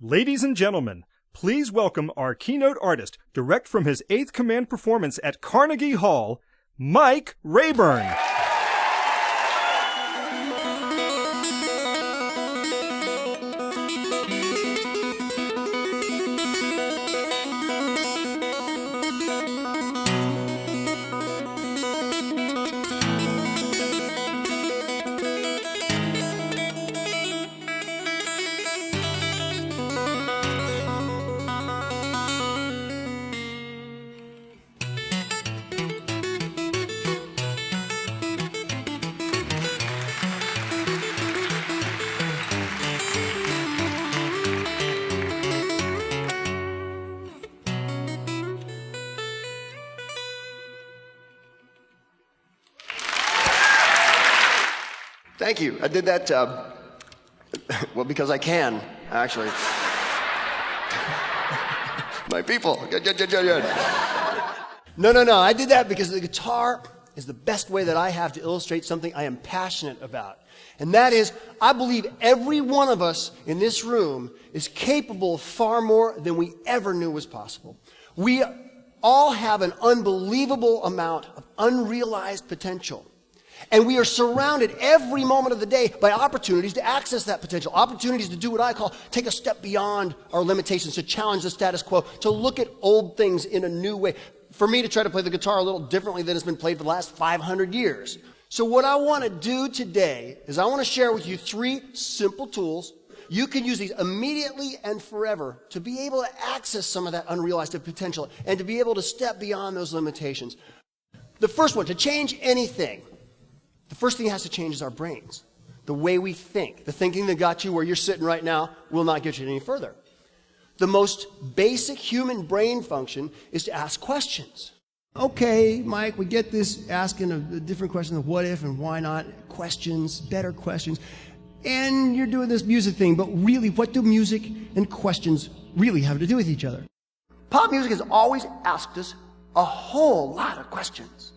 Ladies and gentlemen, please welcome our keynote artist, direct from his 8th Command performance at Carnegie Hall, Mike Rayburn. Thank you. I did that, well, because I can, actually. My people. Good. No. I did that because the guitar is the best way that I have to illustrate something I am passionate about. And that is, I believe every one of us in this room is capable of far more than we ever knew was possible. We all have an unbelievable amount of unrealized potential. And we are surrounded every moment of the day by opportunities to access that potential, opportunities to do what I call take a step beyond our limitations, to challenge the status quo, to look at old things in a new way. For me to try to play the guitar a little differently than it's been played for the last 500 years. So what I want to do today is I want to share with you 3 simple tools. You can use these immediately and forever to be able to access some of that unrealized potential and to be able to step beyond those limitations. The first one, to change anything. The first thing that has to change is our brains. The way we think. The thinking that got you where you're sitting right now will not get you any further. The most basic human brain function is to ask questions. Okay, Mike, we get this asking a different question of what if and why not, questions, better questions. And you're doing this music thing, but really, what do music and questions really have to do with each other? Pop music has always asked us a whole lot of questions.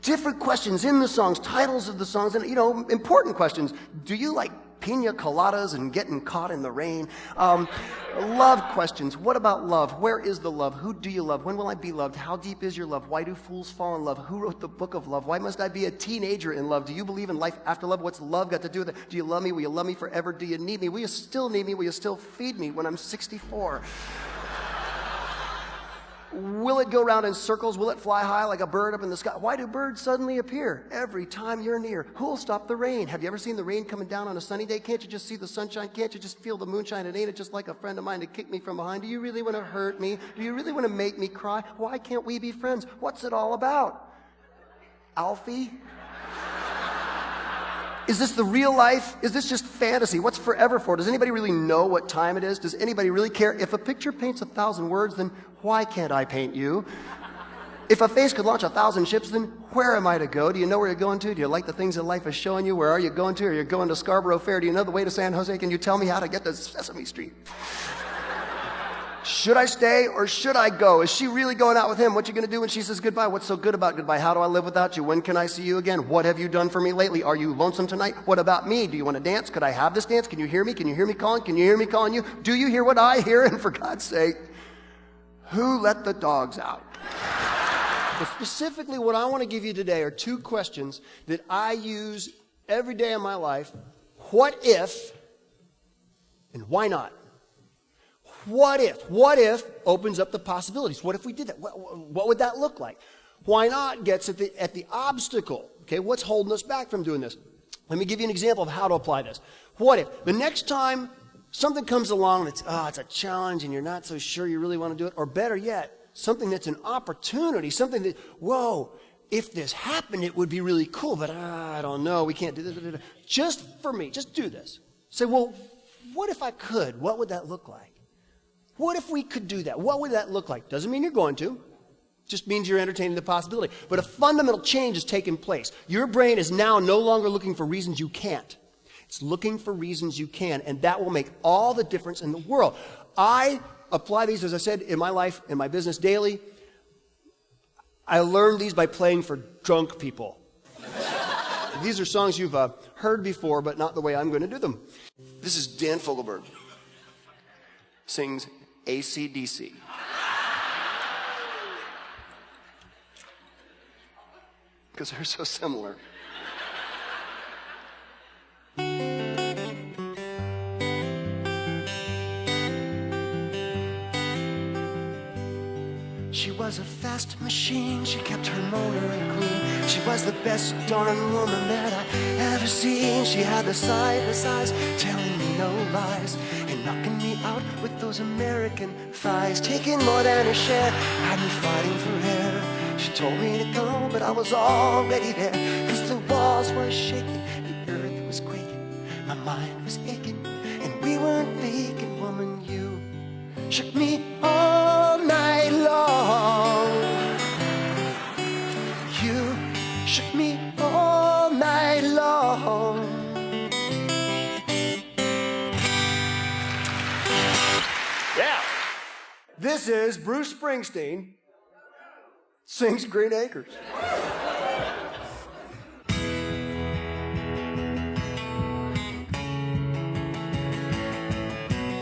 Different questions in the songs, titles of the songs, and, important questions. Do you like pina coladas and getting caught in the rain? Love questions. What about love? Where is the love? Who do you love? When will I be loved? How deep is your love? Why do fools fall in love? Who wrote the book of love? Why must I be a teenager in love? Do you believe in life after love? What's love got to do with it? Do you love me? Will you love me forever? Do you need me? Will you still need me? Will you still feed me when I'm 64? Will it go round in circles? Will it fly high like a bird up in the sky? Why do birds suddenly appear every time you're near? Who'll stop the rain? Have you ever seen the rain coming down on a sunny day? Can't you just see the sunshine? Can't you just feel the moonshine? And ain't it just like a friend of mine to kick me from behind? Do you really want to hurt me? Do you really want to make me cry? Why can't we be friends? What's it all about? Alfie? Is this the real life? Is this just fantasy? What's forever for? Does anybody really know what time it is? Does anybody really care? If a picture paints 1,000 words, then why can't I paint you? If a face could launch 1,000 ships, then where am I to go? Do you know where you're going to? Do you like the things that life is showing you? Where are you going to? Are you going to Scarborough Fair? Do you know the way to San Jose? Can you tell me how to get to Sesame Street? Should I stay or should I go? Is she really going out with him? What you going to do when she says goodbye? What's so good about goodbye? How do I live without you? When can I see you again? What have you done for me lately? Are you lonesome tonight? What about me? Do you want to dance? Could I have this dance? Can you hear me? Can you hear me calling? Can you hear me calling you? Do you hear what I hear? And for God's sake, who let the dogs out? But specifically, what I want to give you today are 2 questions that I use every day of my life. What if and why not? What if? What if opens up the possibilities? What if we did that? What would that look like? Why not gets at the obstacle. Okay, what's holding us back from doing this? Let me give you an example of how to apply this. What if the next time something comes along that's, it's a challenge and you're not so sure you really want to do it, or better yet, something that's an opportunity, something that, whoa, if this happened, it would be really cool, but I don't know, we can't do this. Just for me, just do this. Say, well, what if I could? What would that look like? What if we could do that? What would that look like? Doesn't mean you're going to. Just means you're entertaining the possibility. But a fundamental change has taken place. Your brain is now no longer looking for reasons you can't. It's looking for reasons you can, and that will make all the difference in the world. I apply these, as I said, in my life, in my business daily. I learned these by playing for drunk people. These are songs you've heard before, but not the way I'm going to do them. This is Dan Fogelberg. sings AC/DC. Because they're so similar. She was a fast machine, she kept her motor clean. She was the best darn woman that I ever seen. She had the sightless eyes, telling me no lies, and knocking me out with those American thighs. Taking more than her share, had me fighting for air. She told me to go, but I was already there. Cause the walls were shaking, the earth was quaking, my mind was aching, and we weren't vacant, woman. You shook me all night long. You shook me all night long. Yeah. This is Bruce Springsteen sings Green Acres.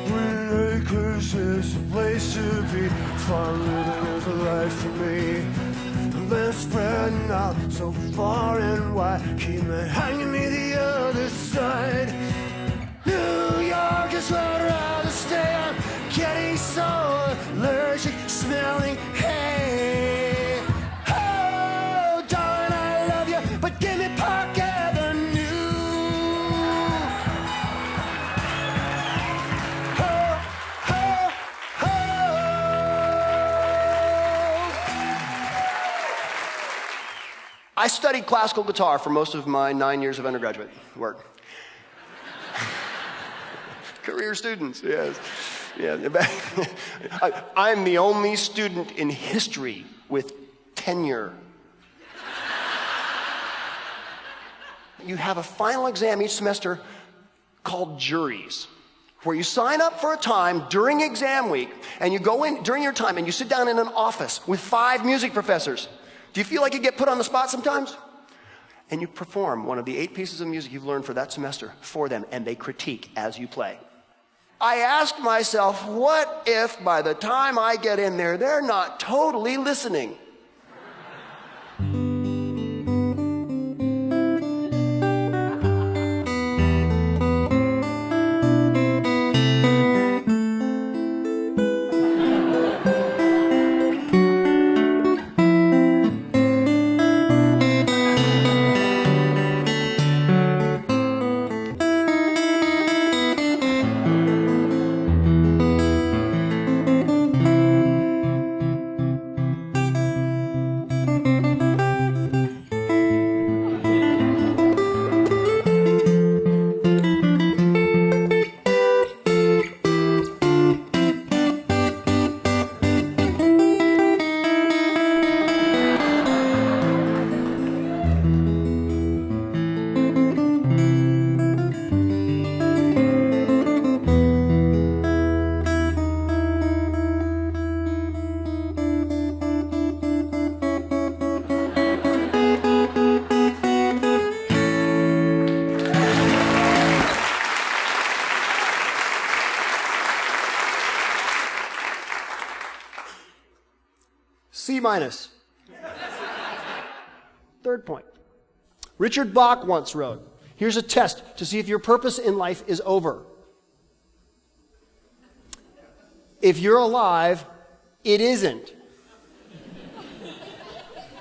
Green Acres is a place to be. Farm living is a life for me. Let's spread out so far and wide. Keep me hanging me the other side. New York is where I'd rather stay. I'm getting so allergic, smelling hay. Oh, darling, I love you, but give me Park Avenue. Oh, oh, oh. I studied classical guitar for most of my 9 years of undergraduate work. Career students, yes. Yeah. I'm the only student in history with tenure. You have a final exam each semester called juries, where you sign up for a time during exam week, and you go in during your time and you sit down in an office with 5 music professors. Do you feel like you get put on the spot sometimes? And you perform one of the 8 pieces of music you've learned for that semester for them, and they critique as you play. I asked myself, what if by the time I get in there, they're not totally listening? C minus. Third point. Richard Bach once wrote, here's a test to see if your purpose in life is over. If you're alive, it isn't.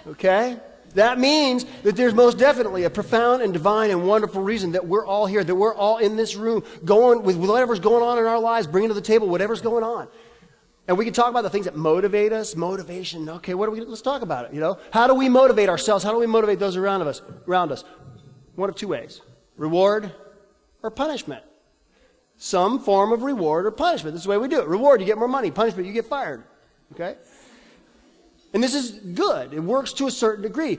Okay? That means that there's most definitely a profound and divine and wonderful reason that we're all here, that we're all in this room, going with whatever's going on in our lives, bringing to the table whatever's going on. And we can talk about the things that motivate us, motivation. Okay, let's talk about it, you know? How do we motivate ourselves? How do we motivate those around us? One of 2 ways. Reward or punishment. Some form of reward or punishment. This is the way we do it. Reward, you get more money. Punishment, you get fired. Okay? And this is good. It works to a certain degree.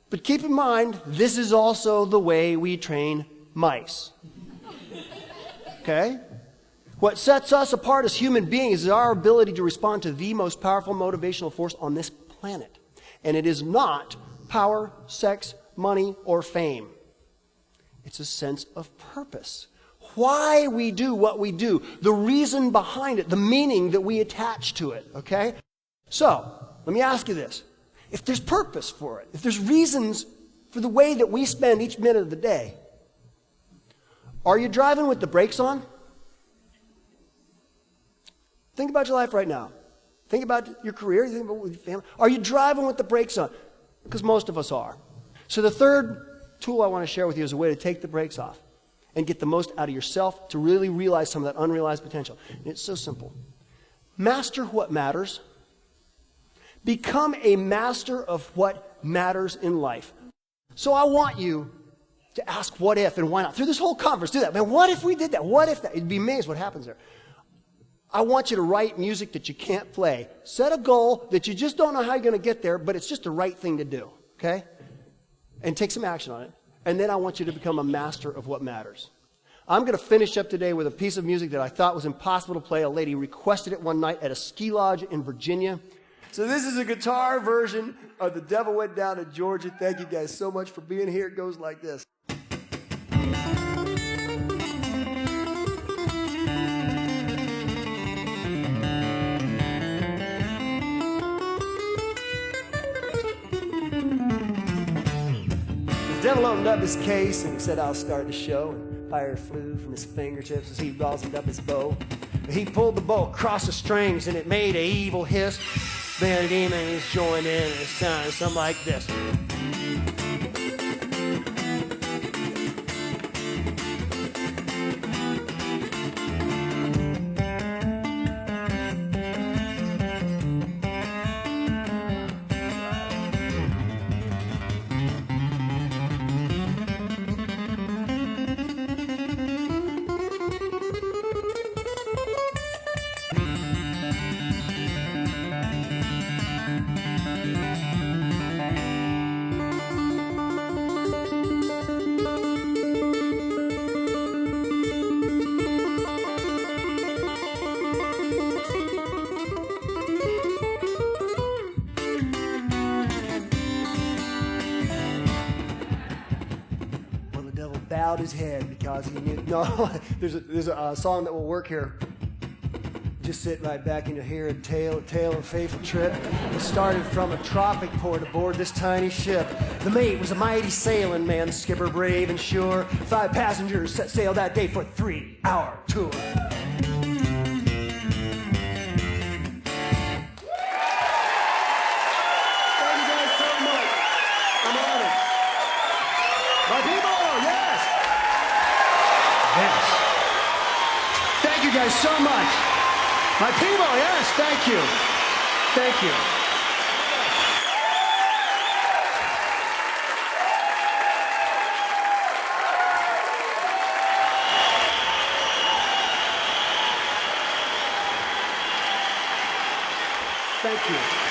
But keep in mind, this is also the way we train mice. Okay? What sets us apart as human beings is our ability to respond to the most powerful motivational force on this planet. And it is not power, sex, money, or fame. It's a sense of purpose. why we do what we do, the reason behind it, the meaning that we attach to it, okay? So, let me ask you this. If there's purpose for it, if there's reasons for the way that we spend each minute of the day, are you driving with the brakes on? Think about your life right now. Think about your career. Think about your family. Are you driving with the brakes on? Because most of us are. So the third tool I want to share with you is a way to take the brakes off and get the most out of yourself to really realize some of that unrealized potential. And it's so simple. Master what matters. Become a master of what matters in life. So I want you to ask what if and why not. Through this whole conference, do that. Man, what if we did that? What if that? You'd be amazed what happens there. I want you to write music that you can't play. Set a goal that you just don't know how you're going to get there, but it's just the right thing to do, okay? And take some action on it. And then I want you to become a master of what matters. I'm going to finish up today with a piece of music that I thought was impossible to play. A lady requested it one night at a ski lodge in Virginia. So this is a guitar version of The Devil Went Down to Georgia. Thank you guys so much for being here. It goes like this. The devil opened up his case and said, I'll start the show. And fire flew from his fingertips as he rosined up his bow. He pulled the bow across the strings and it made an evil hiss. Then the demons joined in and it sounded something like this. Bowed his head because he knew. No, there's a song that will work here. Just sit right back into here, a tale of faithful trip. It started from a tropic port aboard this tiny ship. The mate was a mighty sailing man, the skipper brave and sure. 5 passengers set sail that day for a 3-hour tour. Thank you guys so much. My people, yes, thank you. Thank you. Thank you.